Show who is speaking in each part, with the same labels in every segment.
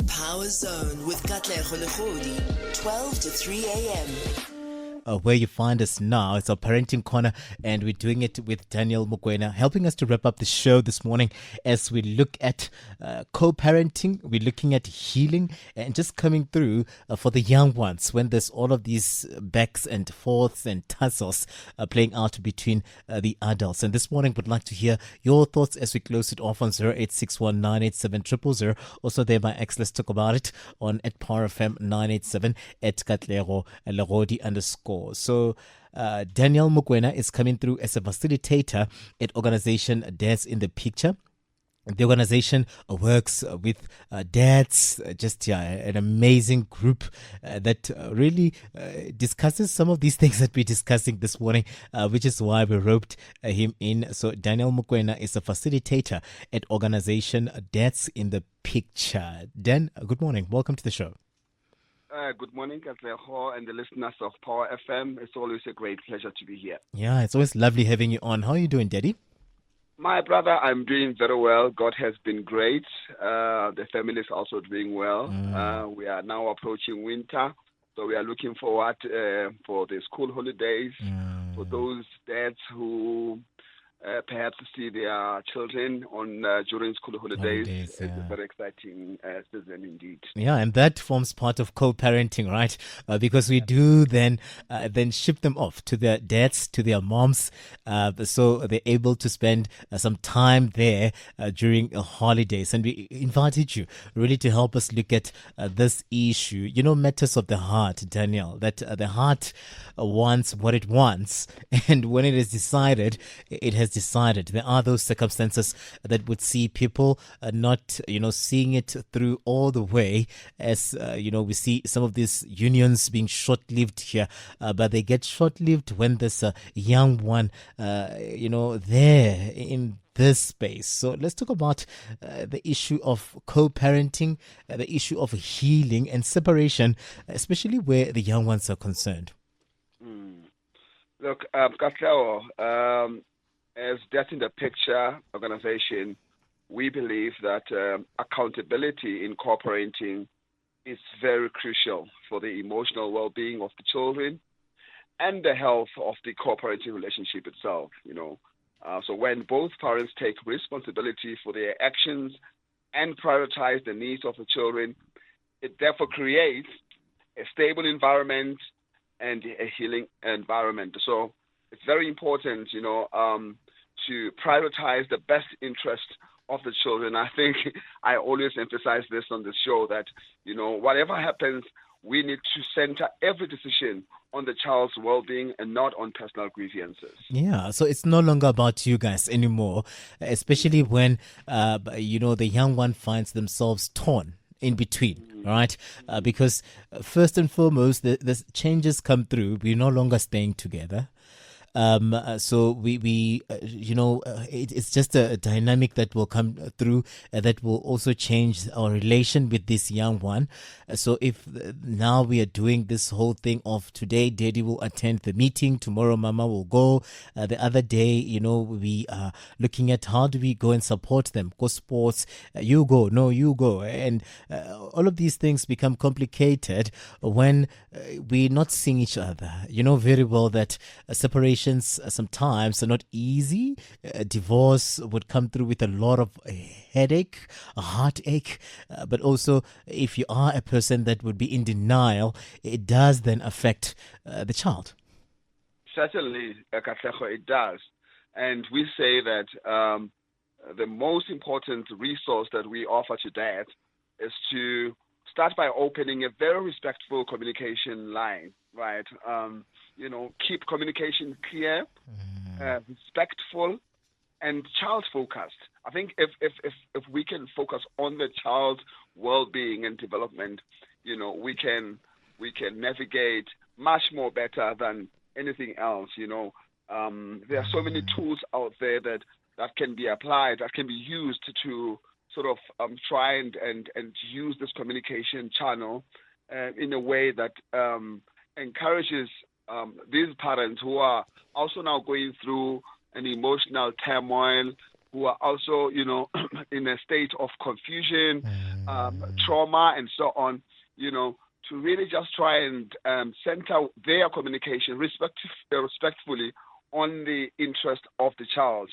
Speaker 1: Power Zone with Katlego Legodi, 12 to 3 a.m.
Speaker 2: Where you find us now. It's our parenting corner, and we're doing it with Daniel Mokoena, helping us to wrap up the show this morning as we look at co-parenting. We're looking at healing and just coming through for the young ones when there's all of these backs and forths and tussles playing out between the adults. And this morning, would like to hear your thoughts as we close it off on 0861987000. Also there by X, let's talk about it on at Power FM 987 at Katlego Legodi _ So Daniel Mokoena is coming through as a facilitator at organization Dads in the Picture. The organization works with dads, an amazing group that really discusses some of these things that we're discussing this morning, which is why we roped him in. So Daniel Mokoena is a facilitator at organization Dads in the Picture. Dan, good morning. Welcome to the show.
Speaker 3: Good morning, Katlego, and the listeners of Power FM. It's always a great pleasure to be here.
Speaker 2: Yeah, it's always lovely having you on. How are you doing, Daddy?
Speaker 3: My brother, I'm doing very well. God has been great. The family is also doing well. We are now approaching winter, so we are looking forward for the school holidays. For those dads who perhaps see their children on during school holidays. It's a very exciting season indeed.
Speaker 2: Yeah, and that forms part of co-parenting, right? Because we do then ship them off to their dads, to their moms, so they're able to spend some time there during holidays. And we invited you really to help us look at this issue. You know, matters of the heart, Daniel, that the heart wants what it wants, and when it is decided, it has decided. There are those circumstances that would see people not, seeing it through all the way, as we see some of these unions being short-lived here, but they get short-lived when there's a young one, there in this space. So let's talk about the issue of co-parenting, the issue of healing and separation, especially where the young ones are concerned.
Speaker 3: Look, Katlego, as Dads in the Picture organization, we believe that accountability in co-parenting is very crucial for the emotional well-being of the children and the health of the co-parenting relationship itself. So when both parents take responsibility for their actions and prioritize the needs of the children, it therefore creates a stable environment and a healing environment. So it's very important, to prioritize the best interest of the children. I think I always emphasize this on the show that, whatever happens, we need to center every decision on the child's well-being and not on personal grievances.
Speaker 2: Yeah, so it's no longer about you guys anymore, especially when, the young one finds themselves torn in between, right? Because first and foremost, the changes come through. We're no longer staying together. So it's just a dynamic that will come through that will also change our relation with this young one. So if now we are doing this whole thing of today, Daddy will attend the meeting, tomorrow Mama will go, the other day, we are looking at how do we go and support them, go sports, you go, no, you go. And all of these things become complicated when we're not seeing each other. You know very well that separation sometimes are not easy. Divorce would come through with a lot of headache, a heartache, but also if you are a person that would be in denial, it does then affect the child.
Speaker 3: Certainly, Katlego, it does. And we say that the most important resource that we offer to dads is to start by opening a very respectful communication line, right? Keep communication clear, respectful, and child-focused. I think if we can focus on the child's well-being and development, we can navigate much more better than anything else. There are so many tools out there that can be applied, that can be used to sort of try and use this communication channel in a way that encourages these parents who are also now going through an emotional turmoil, who are also, in a state of confusion, trauma and so on, to really just try and center their communication respectfully on the interest of the child,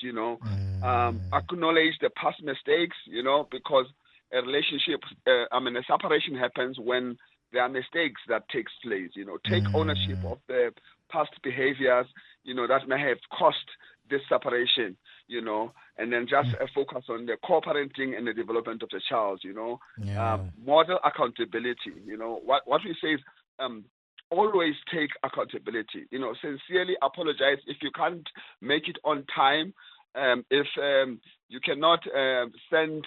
Speaker 3: acknowledge the past mistakes, because a relationship, a separation happens when there are mistakes that takes place, take ownership of the past behaviors, that may have caused this separation, and then just focus on the co-parenting and the development of the child, model accountability, what we say is, always take accountability, sincerely apologize if you can't make it on time, if you cannot send,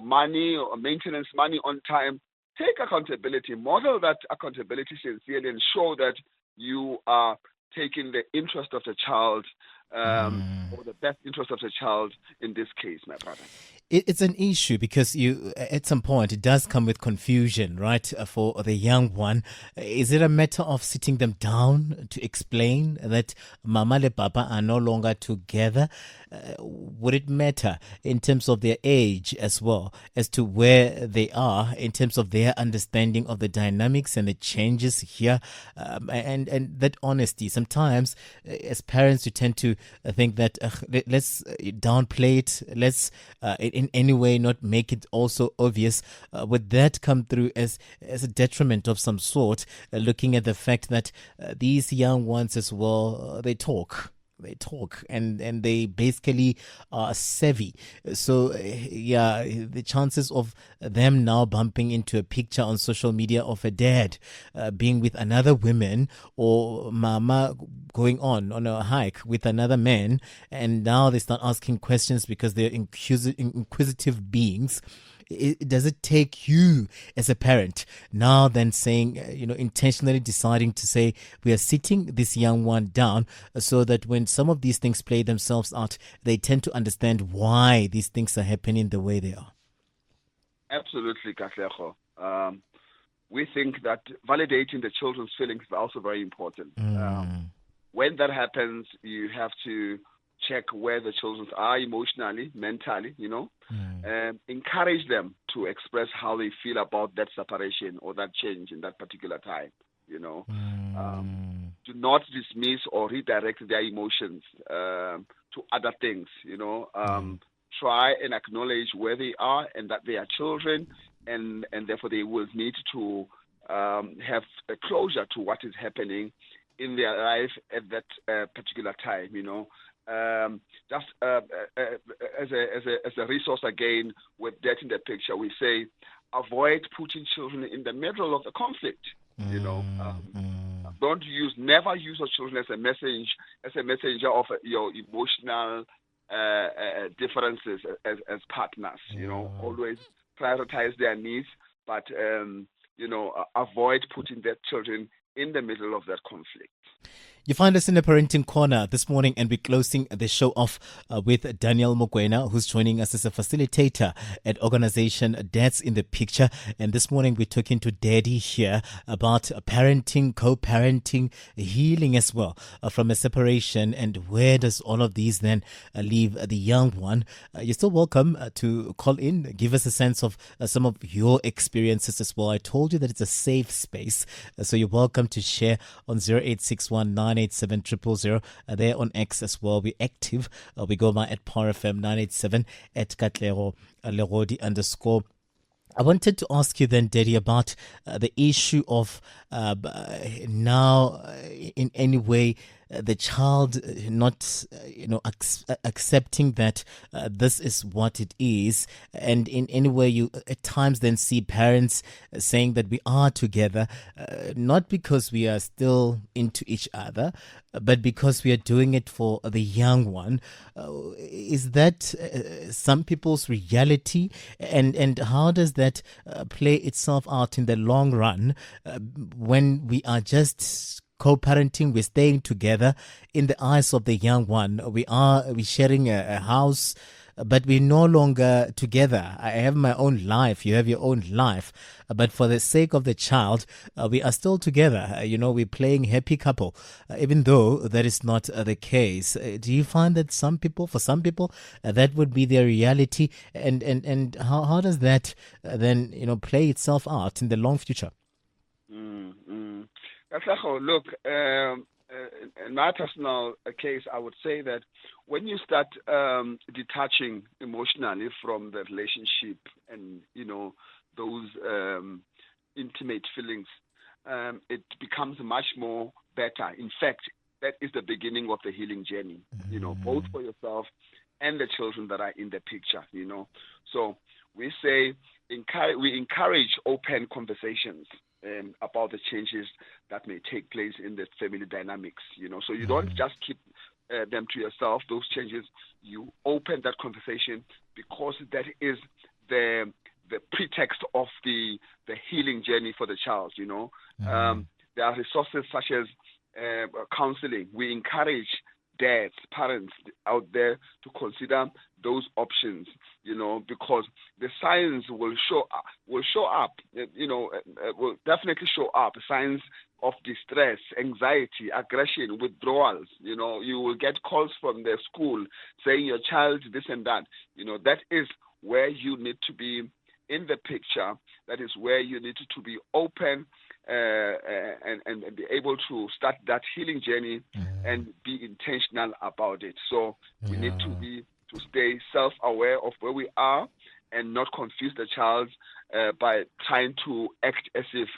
Speaker 3: money or maintenance money on time, take accountability, model that accountability sincerely, and show that you are taking the interest of the child, or the best interest of the child in this case, my brother.
Speaker 2: It's an issue because at some point, it does come with confusion, right, for the young one. Is it a matter of sitting them down to explain that Mama and Papa are no longer together? Would it matter in terms of their age as well as to where they are in terms of their understanding of the dynamics and the changes here, and that honesty? Sometimes as parents, you tend to think that let's downplay it, let's in any way not make it also obvious. Would that come through as a detriment of some sort, looking at the fact that these young ones as well, they talk and they basically are savvy. So the chances of them now bumping into a picture on social media of a dad being with another woman, or mama going on a hike with another man, and now they start asking questions because they're inquisitive beings. Does it take you as a parent now then saying, intentionally deciding to say, we are sitting this young one down so that when some of these things play themselves out, they tend to understand why these things are happening the way they are?
Speaker 3: Absolutely, Katlego. We think that validating the children's feelings is also very important. When that happens, you have to check where the children are emotionally, mentally, encourage them to express how they feel about that separation or that change in that particular time, Do not dismiss or redirect their emotions to other things, Try and acknowledge where they are and that they are children, and therefore they will need to have a closure to what is happening in their life at that particular time, just as a resource again, with that in the picture, we say avoid putting children in the middle of the conflict. Never use your children as a messenger of your emotional differences as partners. Always prioritize their needs, but avoid putting their children in the middle of that conflict.
Speaker 2: You find us in the Parenting Corner this morning, and we're closing the show off with Daniel Mokoena, who's joining us as a facilitator at organization Dads in the Picture. And this morning we're talking to Daddy here about parenting, co-parenting, healing as well from a separation, and where does all of these then leave the young one. You're still welcome to call in, give us a sense of some of your experiences as well. I told you that it's a safe space, so you're welcome to share on 0861 987 000. There on X as well. We're active. We go by at PowerFM 987, at Katlego, Legodi _ I wanted to ask you then, Daddy, about the issue of now in any way the child not accepting that this is what it is, and in any way you at times then see parents saying that we are together not because we are still into each other, but because we are doing it for the young one. Is that some people's reality, and how does that play itself out in the long run when we are just co-parenting, we're staying together in the eyes of the young one? We're sharing a house, but we're no longer together. I have my own life. You have your own life. But for the sake of the child, we are still together. We're playing happy couple, even though that is not the case. Do you find that for some people, that would be their reality? And how does that then, play itself out in the long future?
Speaker 3: Look, in my personal case, I would say that when you start detaching emotionally from the relationship and, those intimate feelings, it becomes much more better. In fact, that is the beginning of the healing journey, both for yourself and the children that are in the picture, So we say we encourage open conversations about the changes that may take place in the family dynamics, So you don't just keep them to yourself, those changes. You open that conversation because that is the pretext of the healing journey for the child, There are resources such as counseling. We encourage dads, parents out there to consider those options, because the signs will show up, will definitely show up. Signs of distress, anxiety, aggression, withdrawals. You will get calls from the school saying your child this and that. That is where you need to be in the picture. That is where you need to be open and be able to start that healing journey and be intentional about it. So we need to stay self-aware of where we are and not confuse the child by trying to act as if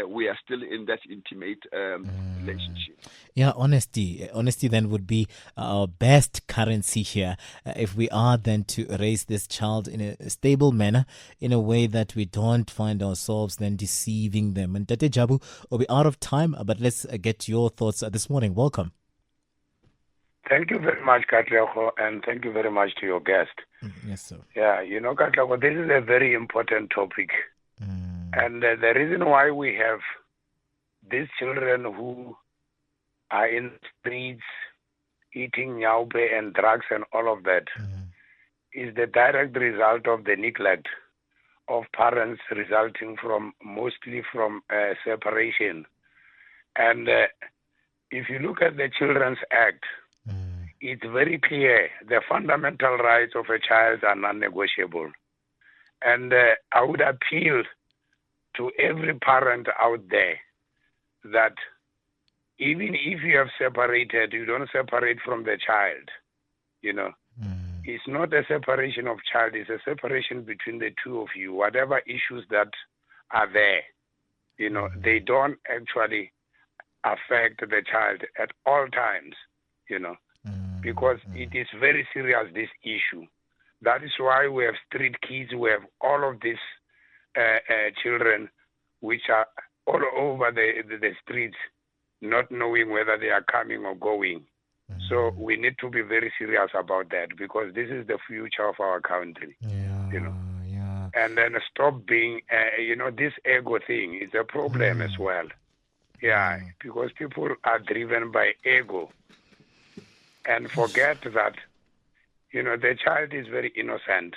Speaker 3: we are still in that intimate relationship.
Speaker 2: Yeah, honesty then would be our best currency here if we are then to raise this child in a stable manner, in a way that we don't find ourselves then deceiving them. And Tate Jabu, we'll be out of time, but let's get your thoughts this morning. Welcome.
Speaker 4: Thank you very much, Katlego, and thank you very much to your guest.
Speaker 2: Yes, sir.
Speaker 4: Yeah, Katlego, this is a very important topic. And the reason why we have these children who are in the streets eating nyaupe and drugs and all of that is the direct result of the neglect of parents, resulting mostly from separation. And if you look at the Children's Act, it's very clear the fundamental rights of a child are non-negotiable. And I would appeal to every parent out there that even if you have separated, you don't separate from the child. It's not a separation of child, it's a separation between the two of you. Whatever issues that are there, they don't actually affect the child at all times, because it is very serious, this issue. That is why we have street kids, we have all of these children which are all over the streets, not knowing whether they are coming or going. So we need to be very serious about that, because this is the future of our country. And then stop being, this ego thing is a problem as well. Yeah, because people are driven by ego and forget that, the child is very innocent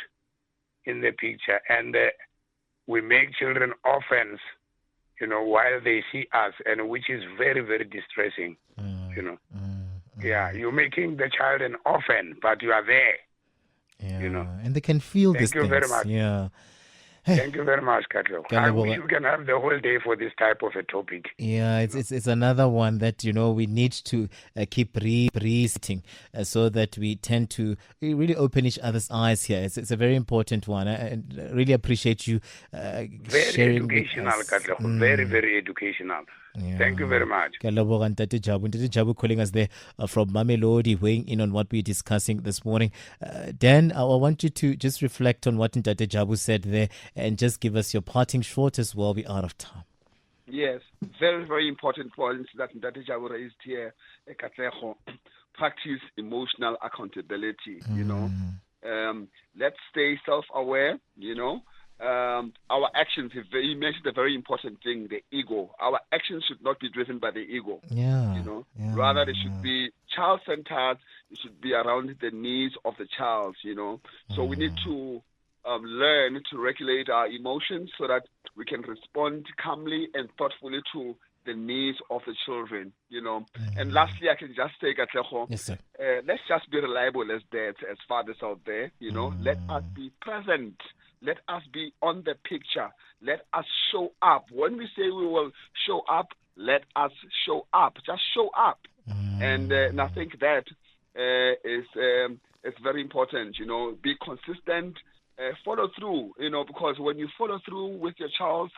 Speaker 4: in the picture, and we make children orphans, while they see us, and which is very, very distressing, Yeah, you're making the child an orphan, but you are there,
Speaker 2: And they can feel this.
Speaker 4: Thank you very much.
Speaker 2: Yeah.
Speaker 4: Thank you very much, Katlego. I wish we can have the whole day for this type of a topic.
Speaker 2: Yeah, it's another one that, we need to keep revisiting so that we tend to really open each other's eyes here. It's a very important one. I really appreciate you sharing
Speaker 4: educational,
Speaker 2: with us.
Speaker 4: Katlego. Very, very educational. Yeah. Thank you very much.
Speaker 2: Tate Jabu calling us there from Mamelodi, weighing in on what we're discussing this morning. Dan, I want you to just reflect on what Tate Jabu said there and just give us your parting short as well. We're out of time.
Speaker 3: Yes, very, very important points that Tate Jabu raised here. Practice emotional accountability, Let's stay self-aware, our actions, he mentioned a very important thing, the ego. Our actions should not be driven by the ego.
Speaker 2: Yeah.
Speaker 3: You know,
Speaker 2: Yeah,
Speaker 3: rather it should be child-centered. It should be around the needs of the child. You know, so we need to learn to regulate our emotions so that we can respond calmly and thoughtfully to the needs of the children. You know, and lastly, I can just say, Katlego,
Speaker 2: Yes, sir.
Speaker 3: let's just be reliable as dads, as fathers out there. You know, let us be present. Let us be on the picture. Let us show up. When we say we will show up, let us show up. Just show up. And I think that is very important. You know, be consistent, follow through. You know, because when you follow through with your child's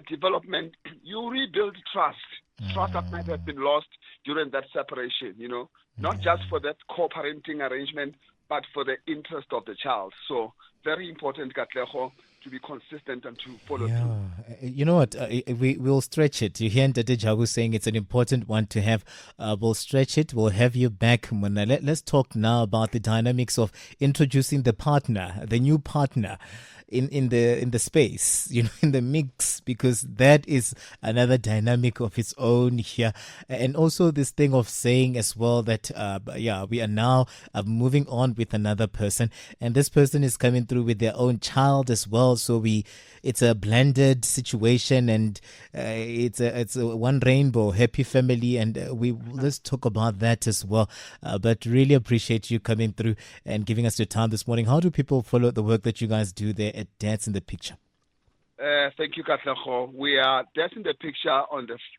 Speaker 3: development, you rebuild trust. Trust that might have been lost during that separation. You know, not just for that co-parenting arrangement, but for the interest of the child. So very important, Katlego, to be consistent and to follow through.
Speaker 2: You know what? We'll stretch it. You hear Ndade Jabu saying it's an important one to have. We'll stretch it. We'll have you back, Mona. Let's talk now about the dynamics of introducing the partner, the new partner, in the space, you know, in the mix, because that is another dynamic of its own here. And also this thing of saying as well that we are now moving on with another person, and this person is coming through with their own child as well. So it's a blended situation, and it's a one rainbow happy family, and let's talk about that as well. But really appreciate you coming through and giving us your time this morning. How do people follow the work that you guys do there at Dads in the Picture?
Speaker 3: Thank you, Katlego. We are Dads in the Picture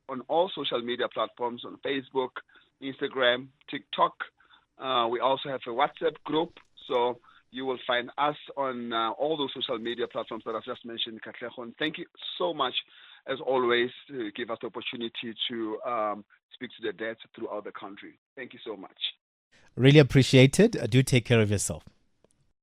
Speaker 3: on all social media platforms, on Facebook, Instagram, TikTok. We also have a WhatsApp group, so you will find us on all those social media platforms that I've just mentioned, Katlego. And thank you so much, as always, to give us the opportunity to speak to the dads throughout the country. Thank you so much.
Speaker 2: Really appreciate it. Do take care of yourself.